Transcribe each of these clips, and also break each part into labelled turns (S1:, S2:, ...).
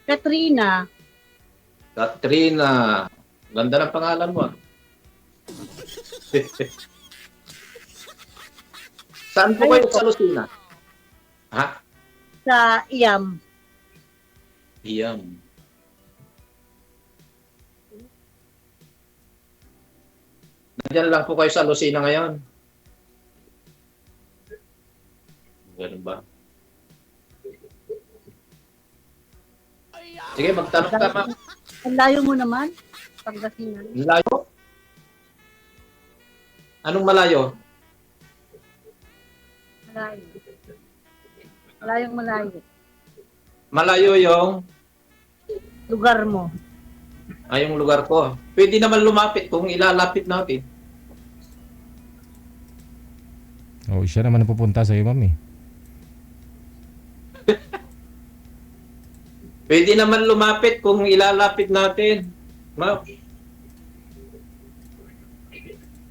S1: Katrina.
S2: Katrina. Ganda ng pangalan mo. Saan po kayo sa Lucena? Ha?
S1: Sa Iyam.
S2: Iyam. Nandiyan lang po kayo sa Lucena ngayon. Ganun ba? Sige, magtanong ka, ma'am.
S1: Ang layo mo naman. Pangasinan.
S2: Malayo? Anong malayo?
S1: Malayo. Malayong malayo.
S2: Malayo yung
S1: Lugar mo.
S2: yung lugar ko. Pwede naman lumapit kung ilalapit natin.
S3: Oh, siya naman ang pupunta sa iyo, ma'am eh.
S2: Pwede naman lumapit kung ilalapit natin. Ma'am.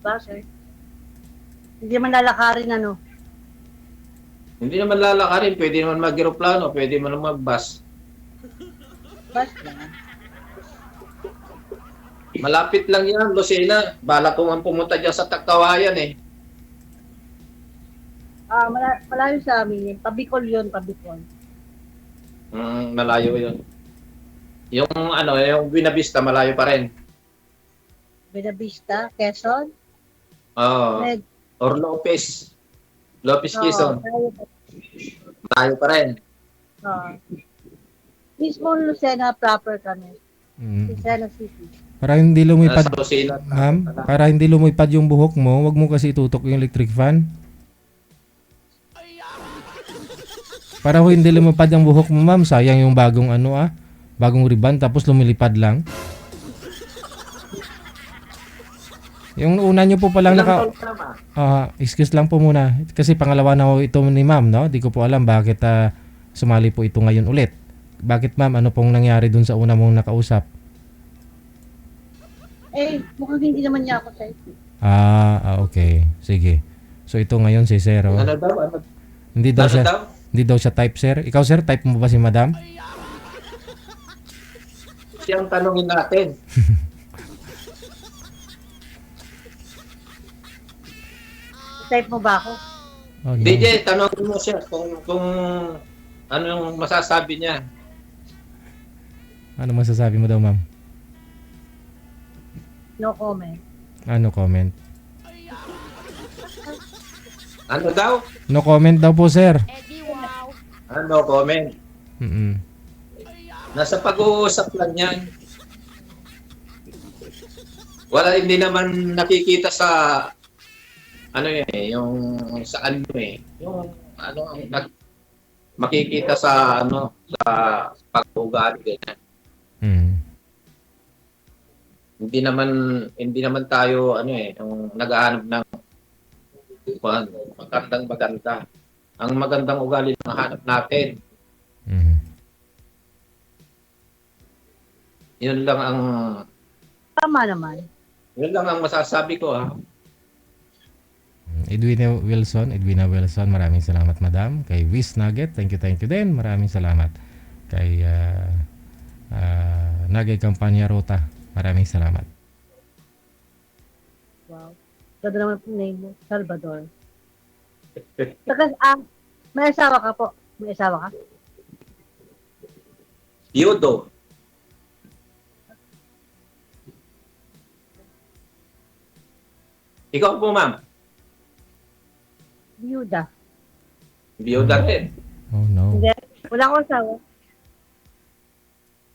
S1: Bakit? Hindi man lalakarin ano.
S2: Hindi naman lalakarin. Pwede naman mag-aeroplano. Pwede naman mag-bus.
S1: Basta.
S2: Malapit lang yan, Lucena. Bala ko nga pumunta dyan sa Tagkawayan eh.
S1: Malayo sa amin. Pabicol yun, Pabicol.
S2: Malayo yun. Yung yung Buena Vista, malayo pa rin.
S1: Buena Vista, Quezon.
S2: Oo. Or Lopez. Lopez Quezon. Malayo pa rin.
S1: Mismo Lucena proper kami. Lucena City.
S3: Para hindi lumipad,
S2: Sa Lucena.
S3: ma'am, para hindi lumipad yung buhok mo, wag mo kasi itutok yung electric fan. Para hindi lumipad yung buhok mo, ma'am, sayang yung bagong ribbon tapos lumilipad lang. Yung una nyo po palang
S2: Ilang taon ka na,
S3: excuse lang po muna. Kasi pangalawa na ho ito ni ma'am, no? Di ko po alam bakit sumali po ito ngayon ulit. Bakit ma'am, ano pong nangyari dun sa una mong nakausap?
S1: Mukhang hindi naman niya ako type.
S3: Okay. Sige. So ito ngayon si Sir. Oh.
S2: Ano daw?
S3: Hindi daw
S2: Ano
S3: siya
S2: daw?
S3: hindi daw siya type, sir. Ikaw sir, type mo ba si madam?
S2: Siyang tanongin natin.
S1: Type mo ba ako?
S3: Oh, no.
S2: DJ, tanongin mo siya kung ano yung masasabi niya.
S3: Ano masasabi mo daw, ma'am?
S1: No comment.
S3: Ano comment?
S2: Ano daw?
S3: No comment daw po, sir.
S2: Ano comment?
S3: Mm.
S2: Nasa pag-uusap lang yan. Wala, hindi naman nakikita sa yung sa yung makikita sa sa pag-uugali ganyan. Hindi naman tayo yung naghahanap ng maganda. Ang magandang ugali na hanap natin. Yun lang ang
S1: Tama naman.
S2: Yun lang ang masasabi ko, ha.
S3: Edwina Wilson, maraming salamat, madam. Kay Wiz Nugget, thank you din. Maraming salamat. Kay Nugget Campania Rota, maraming salamat.
S1: Wow. Ganda naman po name mo, Salvador. May asawa ka po. May asawa ka?
S2: Yodo. Ikaw po, ma'am.
S1: Biyuda.
S2: Biyuda rin.
S3: Oh no.
S1: Hindi. Wala akong asawa.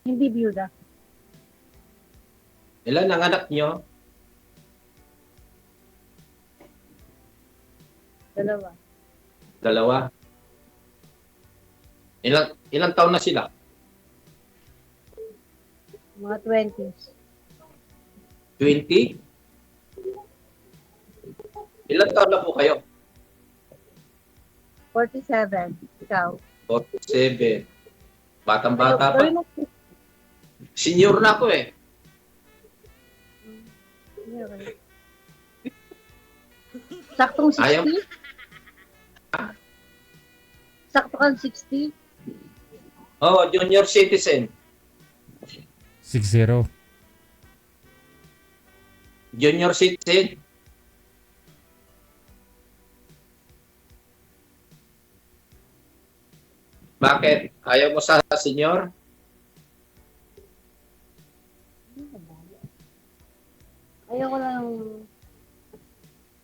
S1: Hindi biyuda.
S2: Ilan ang anak nyo? Dalawa. Ilang taon na sila?
S1: Mga 20s.
S2: 20? Ilang taon na po kayo?
S1: 47. Ikaw.
S2: 47. Batang-bata pa.
S1: Gawin mo.
S2: Senior na ako eh.
S1: Saktong 60?
S2: Ayaw.
S1: Sakto kang 60?
S2: Oh, junior citizen.
S3: 60.
S2: Junior citizen. Bakit? Ayaw mo sa senior?
S1: Ayoko lang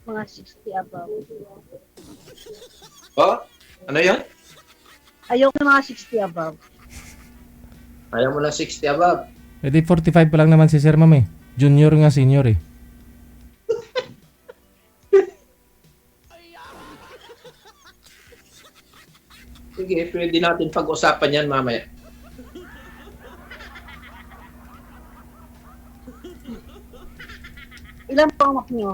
S1: mga 60 above.
S2: Oh? Ano yan?
S1: Ayoko ng mga 60 above.
S2: Ayaw mo lang 60 above.
S3: Eh di 45 pa lang naman si Sir Ma'am eh. Junior nga senior eh.
S2: Sige, pwede natin pag-usapan yan mamaya.
S1: Ilan po ang anak niyo?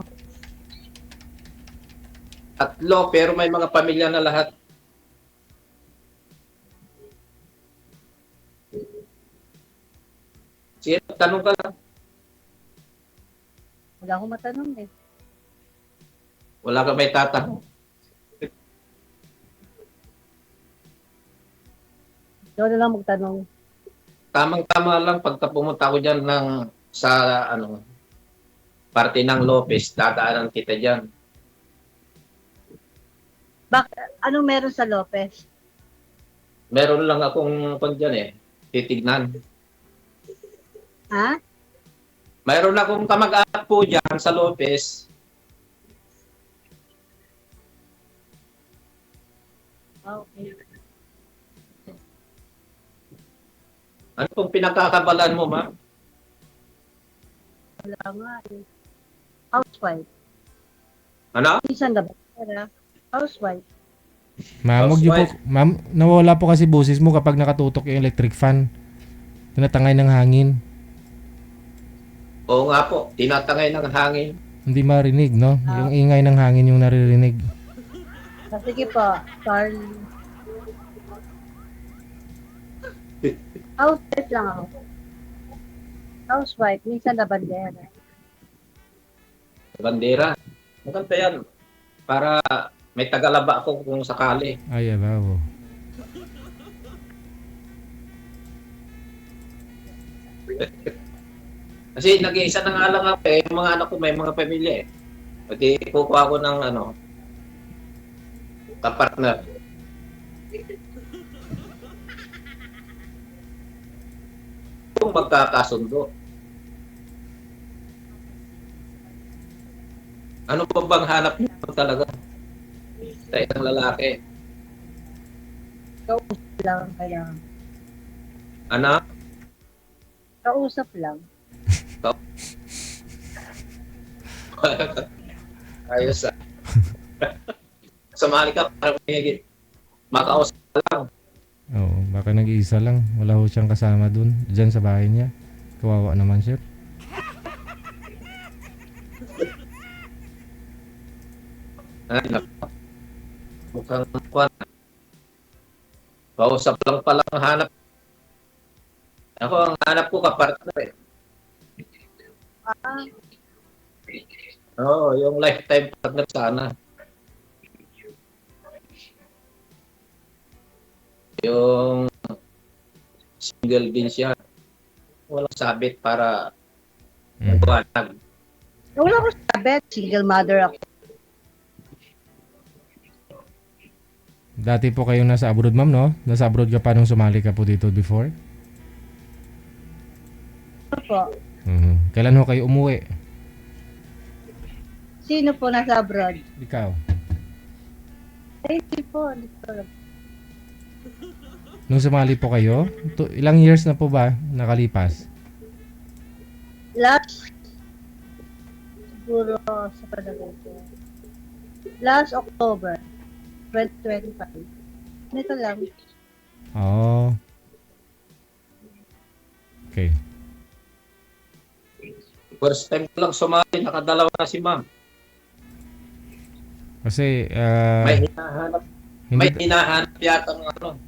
S2: 3, pero may mga pamilya na lahat. Sige, tanong ka lang.
S1: Wala akong matanong eh.
S2: Wala ka may tatanong.
S1: Ikaw na lang magtanong.
S2: Tamang-tama lang pagka pumunta ko dyan sa parte ng Lopez, dadaanan kita dyan.
S1: Anong meron sa Lopez?
S2: Meron lang akong dyan eh, titignan.
S1: Ha?
S2: Mayroon akong kamag-anak po dyan sa Lopez.
S1: Okay.
S2: Ano pong pinagkakabalan mo, ma'am?
S1: Wala nga eh. Housewife.
S2: Ano?
S1: Minsan na ba? Housewife.
S3: Ma'am, wag niyo po,
S2: Housewife.
S3: ma'am, nawala po kasi boses mo kapag nakatutok yung electric fan. Tinatangay ng hangin.
S2: Oo nga po, tinatangay ng hangin.
S3: Hindi marinig, no? Yung ingay ng hangin yung naririnig.
S1: Sige po, Charlie. Housewife lang ako. Housewife, minsan na bandera.
S2: Bandera. Maganda yan. Para may tagalaba ako kung sakali.
S3: Ay, abaw.
S2: Kasi nag-iisa na nga lang ako eh. Yung mga anak ko may mga pamilya eh. Pati kukuha ko ng kapartner. Kung magkakasundo. Ano pa bang hanap niyo talaga sa isang lalaki?
S1: Kausap lang ang kailangan.
S2: Ano?
S1: Kausap lang.
S2: Ayos ah. Sumali ka para may makausap lang.
S3: Oo, baka nag-iisa lang. Wala ho siyang kasama dun. Diyan sa bahay niya. Kawawa naman siya.
S2: Ay, naku. Mukhang kwan. Kausap lang pala ang hanap. Ako, ang hanap ko kapartner eh.
S1: Ah,
S2: Oo, yung lifetime partner sana. Yung single din siya. Walang sabit para magwanag.
S1: wala ko sabi, single mother ako.
S3: Dati po kayo nasa abroad, ma'am, no? Nasa abroad ka pa nung sumali ka po dito before?
S1: Ano po?
S3: Kailan ho kayo umuwi?
S1: Sino po nasa abroad?
S3: Ikaw?
S1: Ay, hindi po. Hindi po.
S3: Nung sumali po kayo? Ilang years na po ba nakalipas?
S1: Last, siguro sa palagay ko. Last October, 2025. Nito lang.
S3: Oh. Okay.
S2: First time ko lang sumali, nakadalawa na si ma'am.
S3: Kasi,
S2: May hinahanap, may hinahanap yata ng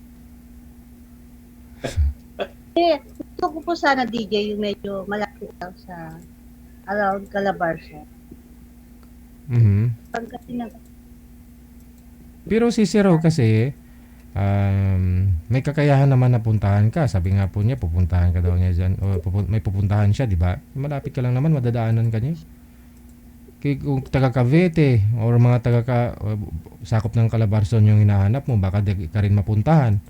S1: Eh, gusto ko po sana DJ yung medyo malapit lang sa around Calabarzon.
S3: Mhm.
S1: Pag kasi nag...
S3: Pero si Zero kasi, may kakayahan naman na puntahan ka. Sabi nga po niya, pupuntahan ka daw niya dyan. O may pupuntahan siya, di ba? Malapit ka lang naman, madadaanan ka niya. Kung taga Cavite or mga sakop ng Calabarzon yung hinahanap mo, baka di ka rin mapuntahan.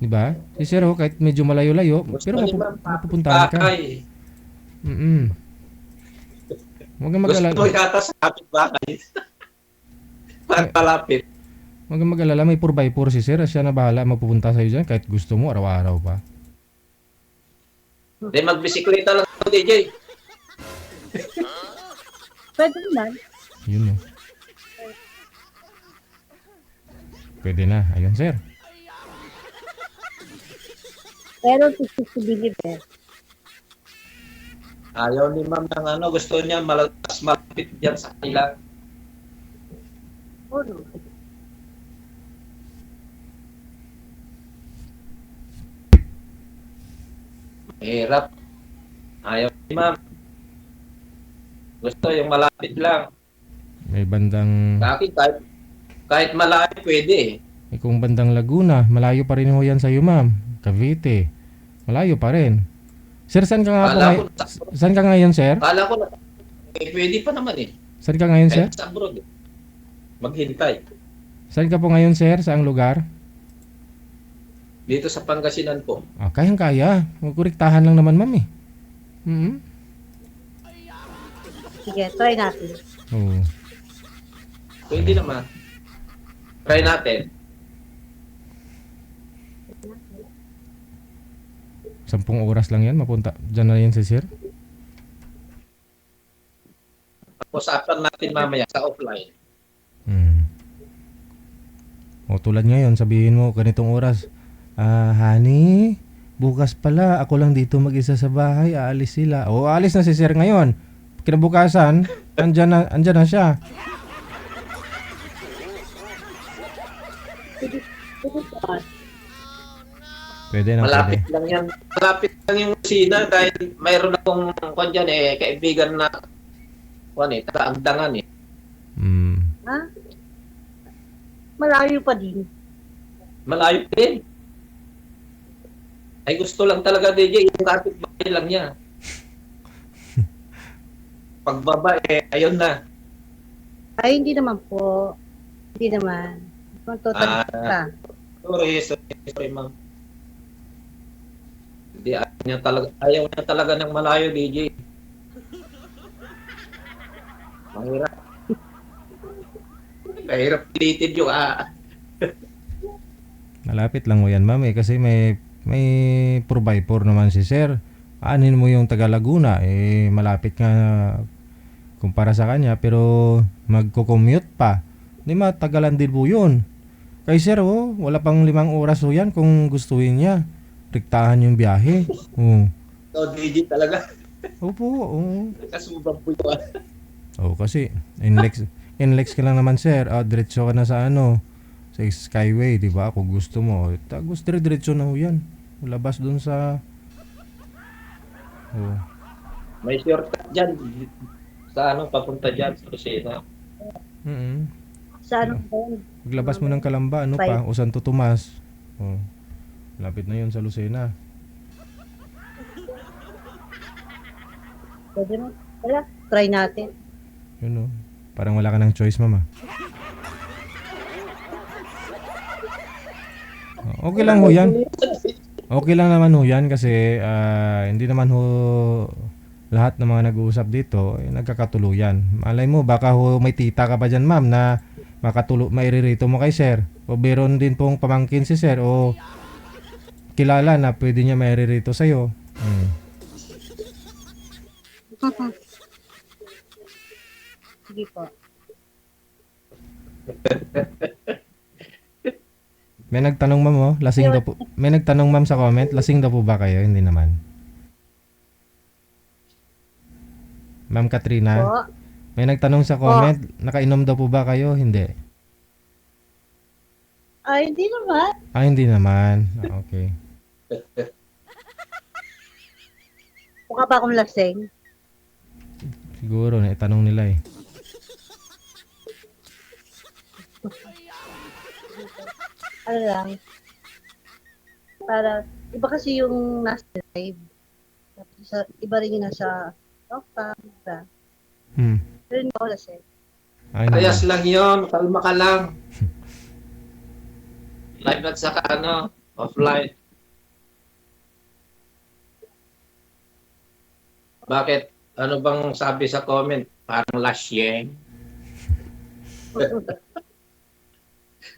S3: Di ba? Si Sir, kahit medyo malayo-layo, pero mapupuntahan ka.
S2: Bakay.
S3: Huwag kang
S2: Gusto
S3: mag-alala.
S2: mo yata sa kapit-bakay. Pagpalapit.
S3: Huwag kang mag-alala, may 4x4 si Sir. Siya na bahala mapupunta sa'yo dyan kahit gusto mo, araw-araw pa.
S2: Hindi, magbisikleta lang ako, DJ.
S1: Pwede naman.
S3: Yun o. Pwede na. Ayun, Sir.
S1: Pero accessibility.
S2: Ayaw ni ma'am ng gusto niya mas malapit dyan sa kanila.
S1: Oo.
S2: Mahirap. Ayaw ni ma'am. Gusto yung malapit lang.
S3: May bandang...
S2: Sa akin, kahit malayo, pwede eh.
S3: Kung bandang Laguna, malayo pa rin ho yan sa'yo, ma'am. Cavite. Malayo pa rin. Sir, saan ka nga po ngayon? Saan ka ngayon, Sir?
S2: Kala ko na, pwede pa naman eh.
S3: Saan ka ngayon, Sir?
S2: Kahit sa abroad eh. Maghintay.
S3: Saan ka po ngayon, Sir? Saang lugar?
S2: Dito sa Pangasinan po.
S3: Ah, kayang-kaya. Magkurektahan lang naman, ma'am eh.
S1: Sige, try natin.
S3: Oo.
S2: Pwede naman. Try natin.
S3: 10 oras lang yan, mapunta. Diyan na yan si Sir.
S2: Usapan natin mamaya sa offline.
S3: O tulad ngayon, sabihin mo, ganitong oras. Honey, bukas pala, ako lang dito mag-isa sa bahay, aalis sila. O, aalis na si Sir ngayon. Kinabukasan, andyan na siya. Pwede na,
S2: Malapit
S3: pwede.
S2: lang yan. Malapit lang yung kusina dahil mayroon akong dyan kaibigan na taga-Amdangan eh.
S1: Ha? Malayo pa din.
S2: Malayo din. Ay gusto lang talaga DJ, yung kapit-bahay lang niya. Pagbaba ayun na.
S1: Ay, hindi naman po. Hindi naman. Kung total ka.
S2: Sorry ma'am. Hindi, ayaw niya talaga ng malayo DJ. Mahirap. Mahirap pilitin yung
S3: Malapit lang mo yan, ma'am, kasi may 4x4 naman si Sir. Anin mo yung taga Laguna, malapit nga kumpara sa kanya, pero magko-commute pa. Di matagalan din po yun. Kay Sir, wala pang 5 oras ho yan kung gustuin niya. Rektahan yung biyahe.
S2: So, DJ talaga.
S3: Opo, oo.
S2: Kasubang po yun.
S3: Kasi NLEX ka lang naman, Sir. Diretso ka na sa sa Skyway, di ba? Kung gusto mo, diretso na ho yan. Labas dun sa...
S2: May shortcut dyan. Sa papunta dyan sa Lucena.
S1: Sa ano po?
S3: Paglabas mo ng Kalamba, o Santo Tomas. Lapit na yun sa Lucena.
S1: Pwede mo. Wala, try natin.
S3: Yun parang wala ka ng choice, mama. Okay lang ho yan. Okay lang naman ho yan kasi hindi naman ho lahat ng mga nag-uusap dito nagkakatuluyan. Malay mo, baka ho may tita ka pa dyan, ma'am, na mairirito mo kay Sir. O meron din pong pamangkin si Sir o kilala na pwede niya mairirito sa'yo.
S1: Sige po.
S3: May nagtanong, ma'am, lasing daw po. May nagtanong, ma'am, sa comment, lasing daw po ba kayo? Hindi naman. Ma'am Katrina,
S1: Po.
S3: may nagtanong sa comment, nakainom daw po ba kayo? Hindi.
S1: Ay, hindi naman.
S3: Hindi naman. Okay.
S1: Mukha ba akong lasing?
S3: Siguro, naitanong nila eh.
S1: Ano lang, Para, iba kasi yung nasa live. Tapos iba rin yung nasa talk, diba?
S3: Hmm.
S1: Pero hindi ako lasing.
S3: Ay,
S2: Parehas
S3: naku.
S2: lang yun. Kalma ka lang. Live at saka offline. Bakit? Ano bang sabi sa comment? Parang lasyeng.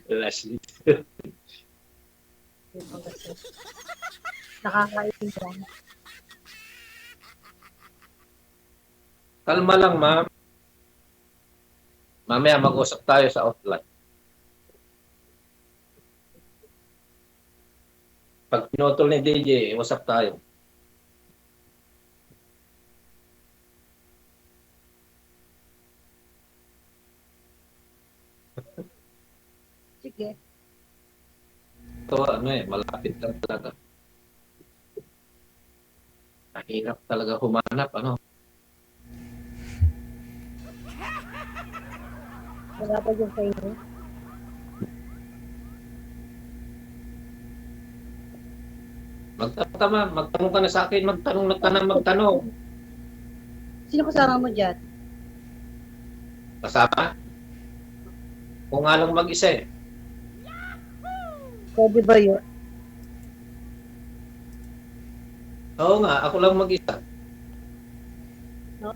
S2: Lasyeng.
S1: Hindi ako lasing. Nakakain lang.
S2: Kalma lang, ma'am. Mamaya mag-usap tayo sa offline. Pag pinutol ni DJ, usap tayo.
S1: Sige.
S2: Ito, malapit lang talaga. Mahirap talaga humanap,
S1: Wala pa yung sa inyo.
S2: Magtanong ka na sa akin, magtanong.
S1: Sino kasama mo dyan?
S2: Kasama? Kung nga lang mag-isa eh.
S1: Pwede ba yun?
S2: Oo nga, ako lang mag-isa.
S1: No?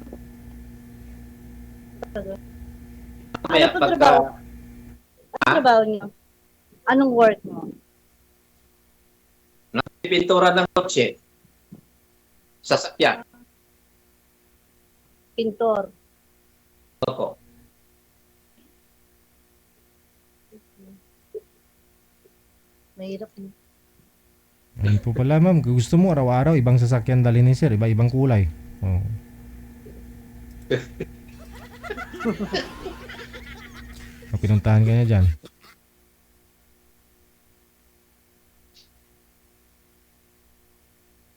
S2: Mamaya,
S1: Ano po trabaho? Ano trabaho niyo? Anong work mo?
S2: Pintura ng kotse, sasakyan.
S1: Pintor.
S2: Opo.
S1: Mahirap mo.
S3: Ayun po pala, ma'am. Kung gusto mo, araw-araw, ibang sasakyan dali ni sir. Iba-ibang kulay. Oh. Pinuntahan ka niya dyan.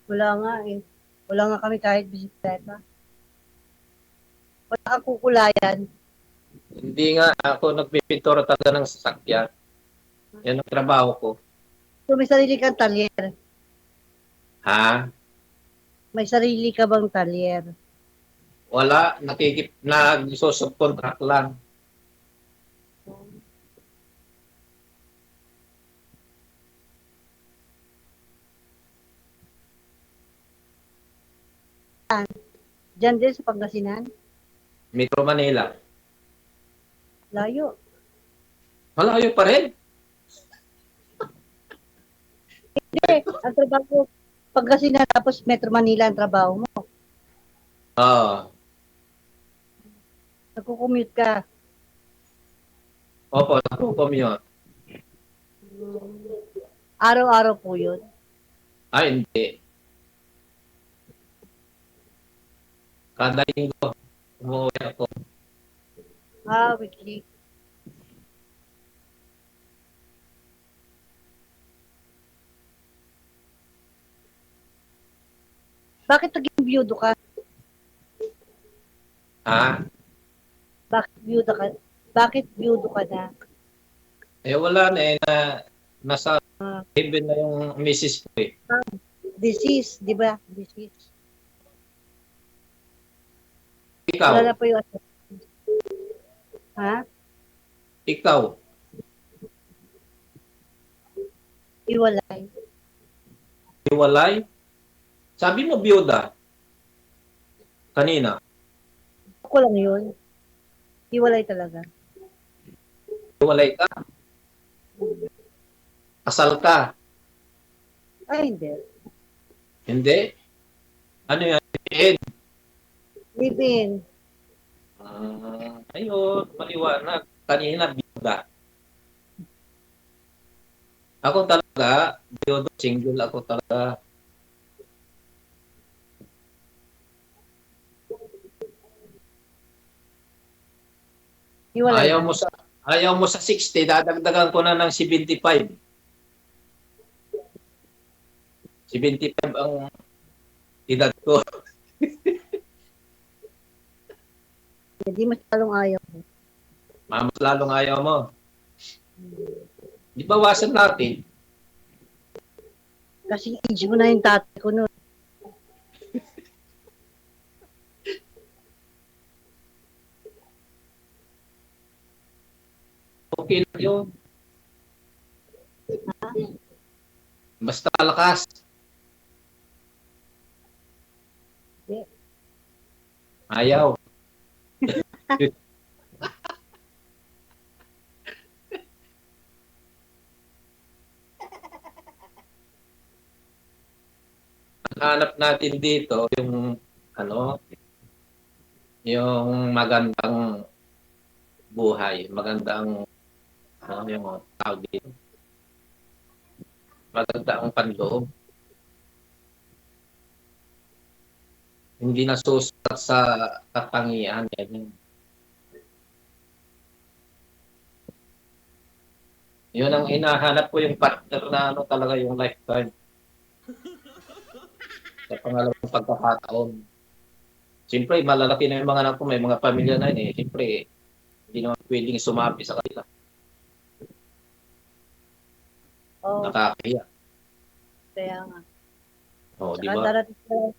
S1: Wala nga eh. Wala nga kami kahit bisikleta. Wala kang kukulayan.
S2: Hindi nga ako nagpipintura talaga ng sasakyan. Yan ang trabaho ko.
S1: So may sarili kang talyer.
S2: Ha?
S1: May sarili ka bang talyer?
S2: Wala, nagsusubcontract lang.
S1: Diyan din sa Pangasinan?
S2: Metro Manila.
S1: Layo.
S2: Malayo pa rin.
S1: Hindi. Ang trabaho, Pangasinan tapos Metro Manila ang trabaho mo.
S2: Oo.
S1: Nagko-commute ka.
S2: Opo, nagko-commute.
S1: Araw-araw po yun.
S2: Hindi. Kada linggo, umuwi ako.
S1: Weekly. Bakit naging biyudo ka?
S2: Ha?
S1: Bakit biyudo ka? Bakit biyudo ka na?
S2: Wala na nasa heaven na yung misis ko eh.
S1: Disease, di ba? Disease.
S2: Ikaw,
S1: Wala na po yung Ha?
S2: ikaw,
S1: Iwalay.
S2: hiwalay? Sabi mo biyuda. Kanina,
S1: Ako lang yun. Iwalay talaga.
S2: hiwalay ka. Kasal ka.
S1: Ay, hindi.
S2: Hindi. Ano yan? Ed.
S1: Live in.
S2: Ayun, maliwanag. Kanina, biyuda. Ako talaga, biyuda, single ako talaga.
S1: Iwalay na.
S2: Ayaw mo sa 60, dadagdagan ko na ng 75. 75 ang edad ko.
S1: Hindi masyadong ayaw.
S2: Mas lalong ayaw mo. Di bawasan natin.
S1: Kasi age mo na yung tatay ko noon.
S2: Okay lang yun. Basta lakas.
S1: Hindi.
S2: Ayaw. Ang hanap natin dito, yung ano, yung magandang buhay, magandang yung tawag dito, magandang panloob. Hindi nasusukat sa katangian. Ganyan. Yun ang hinahanap ko yung partner na ano talaga yung lifetime. Sa pangalawang pagkakataon. Siyempre, malalaki na yung mga anak ko, may mga pamilya na yun eh. Siyempre, hindi naman pwedeng sumapi sa kanila.
S1: Oh,
S2: Nakakahiya.
S1: kaya nga.
S2: O, di
S1: Saka
S2: ba?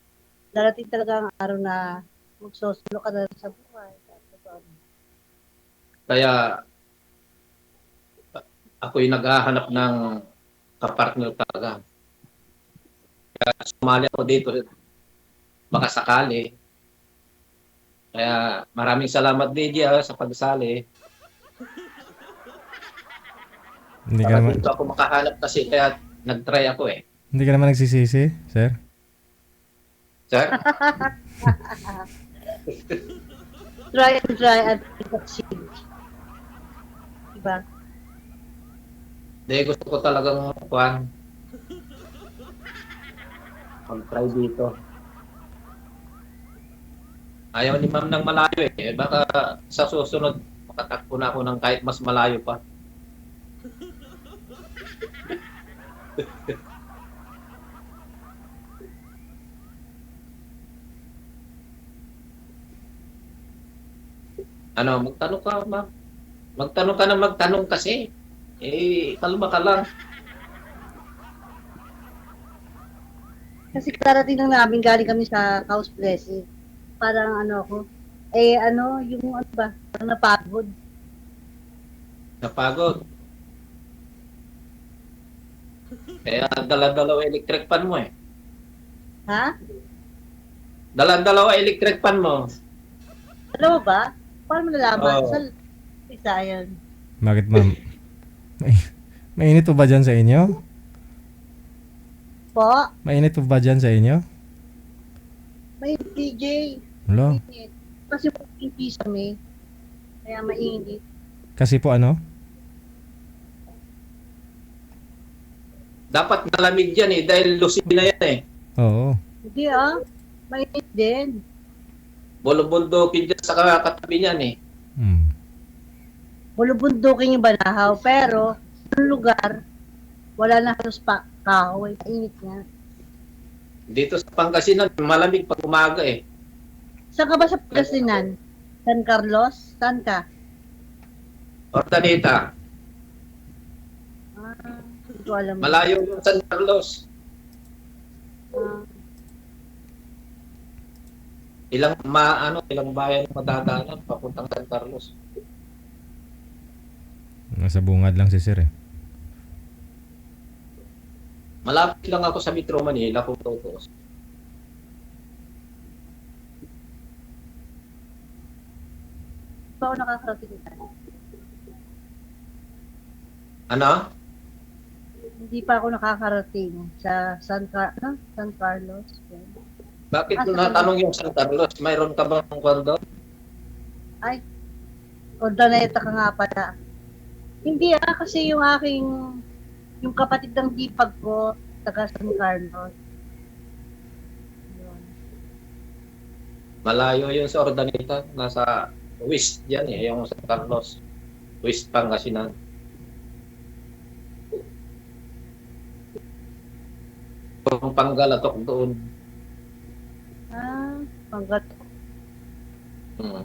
S1: darating talaga ang araw na magsusulo ka na sa buhay.
S2: Kaya, ako'y naghahanap ng kapartner talaga. Kaya sumali ako dito, baka sakali. Kaya maraming salamat Lydia sa pagsali.
S3: Hindi ka
S2: Para
S3: naman,
S2: dito ako makahanap kasi kaya nag-try ako eh.
S3: hindi ka naman nagsisisi, sir?
S2: Sir?
S1: Try and succeed. Diba?
S2: Hindi, gusto ko talagang mag-try dito. Ayaw ni ma'am ng malayo eh. Baka sa susunod, makatakbo na ako ng kahit mas malayo pa. Ano, magtanong ka, ma'am. Magtanong ka na magtanong kasi. Eh, kalma ka lang.
S1: Kasi karating lang namin, galing kami sa house blessing. Parang ano ako, yung ano ba, parang napagod.
S2: Napagod. Kaya dala-dalawa electric fan mo eh.
S1: Ha?
S2: Dala-dalawa electric fan mo.
S1: Alam mo ba? Paano mo nalaman?
S2: Oo.
S1: Sa Visayan.
S3: Bakit, ma'am? Mainit po ba dyan sa inyo?
S1: Po?
S3: Mainit po ba dyan sa inyo?
S1: May DJ.
S3: Wala.
S1: Mainit. Kasi hindi kami. Kaya mainit.
S3: Kasi po ano?
S2: Dapat malamig yan eh, dahil Lucina yan eh.
S3: Oo.
S1: Hindi mainit din.
S2: Bulubundukin dyan sa katabi niyan eh.
S3: Hmm.
S1: Bulubundukin yung Banahaw, pero yung lugar, wala na halos kahoy. Mainit nga.
S2: Dito sa Pangasinan, malamig pag umaga eh.
S1: Saan ka ba sa Pangasinan? San Carlos? Saan ka?
S2: Ordaneta,
S1: Hindi ko alam.
S2: malayo yung San Carlos.
S1: Ah,
S2: Ilang bayan madadaanan papuntang San Carlos.
S3: Nasa bungad lang si sir eh.
S2: Malapit lang ako sa Metro Manila kung totoo.
S1: pa ako nakakarating dyan.
S2: Ano?
S1: Hindi pa ako nakakarating sa San Carlos.
S2: Bakit mo
S1: Sa
S2: natanong yung San Carlos? Mayroon ka bang kondo?
S1: Ay, Ordaneta ka nga pala. Hindi kasi yung kapatid ng hipag ko, taga San Carlos. Yun.
S2: Malayo yun sa Ordaneta. Nasa west yan eh, yung San Carlos. West Pangasinan. Kung Panggalatok doon.
S1: Panggat.
S2: Hmm.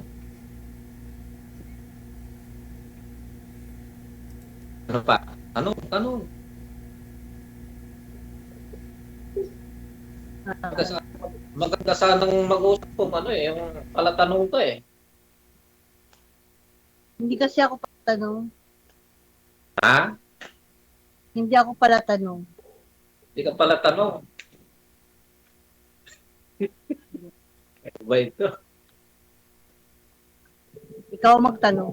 S2: Ano pa? Ano? Maganda maganda sanang mag-usap kung ano eh, yung palatanong ka eh.
S1: Hindi kasi ako palatanong.
S2: Ha?
S1: Hindi ako palatanong.
S2: Hindi ka pala tanong. Ano ba ito?
S1: Ikaw magtanong.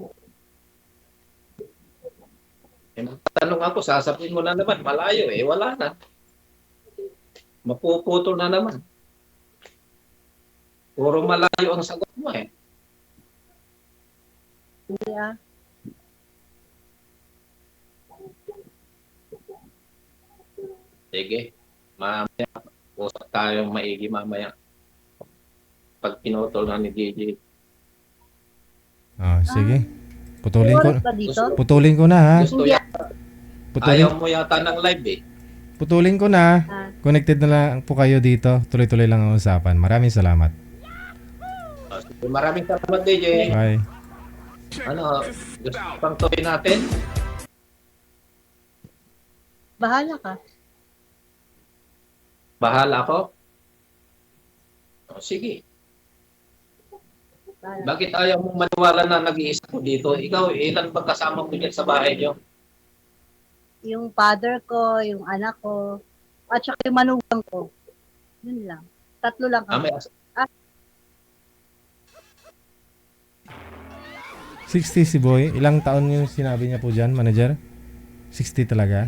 S2: Eh, magtanong ako, sasabihin mo na naman, malayo eh, wala na. Mapuputol na naman. Puro malayo ang sagot mo eh.
S1: Hindi ah.
S2: Sige, mamaya, usap tayong maigi mamaya. Pag pinutol na ni Gigi.
S3: Sige.
S1: May
S3: Putulin ko.
S1: oras ba dito?
S3: Putulin ko na ha.
S2: Gusto
S1: Hindi
S2: yata.
S3: Putulin,
S2: Ayaw mo yata ng live eh.
S3: putulin ko na.
S1: Ah,
S3: Connected na lang po kayo dito. Tuloy-tuloy lang ang usapan. Maraming salamat.
S2: Maraming salamat DJ.
S3: Bye.
S2: Ano, gusto pang tuloy natin?
S1: bahala ka.
S2: Bahala ako? O, sige.
S1: Bahala.
S2: Bakit ayaw mong maniwala na nag-iisa ko dito? Ikaw, ilan ba kasama mo dyan sa bahay niyo?
S1: Yung father ko, yung anak ko, at saka yung manugang ko. Yun lang. Tatlo lang
S2: Ah,
S1: kami.
S2: may
S3: 60 si Boy. Ilang taon yung sinabi niya po dyan, manager? 60 talaga?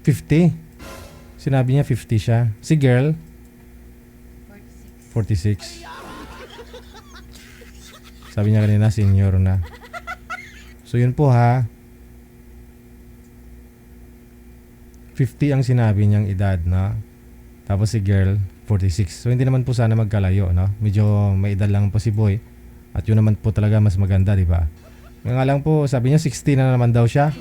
S3: 50? Sinabi niya 50 siya. Si girl? 46. Sabi niya kanina, senior na. So yun po ha. 50 ang sinabi niyang edad, no? Tapos si girl, 46. So hindi naman po sana magkalayo, no? Medyo may edad lang po si Boy. At yun naman po talaga mas maganda, di ba? Nga lang po, sabi niya 60 na naman daw siya.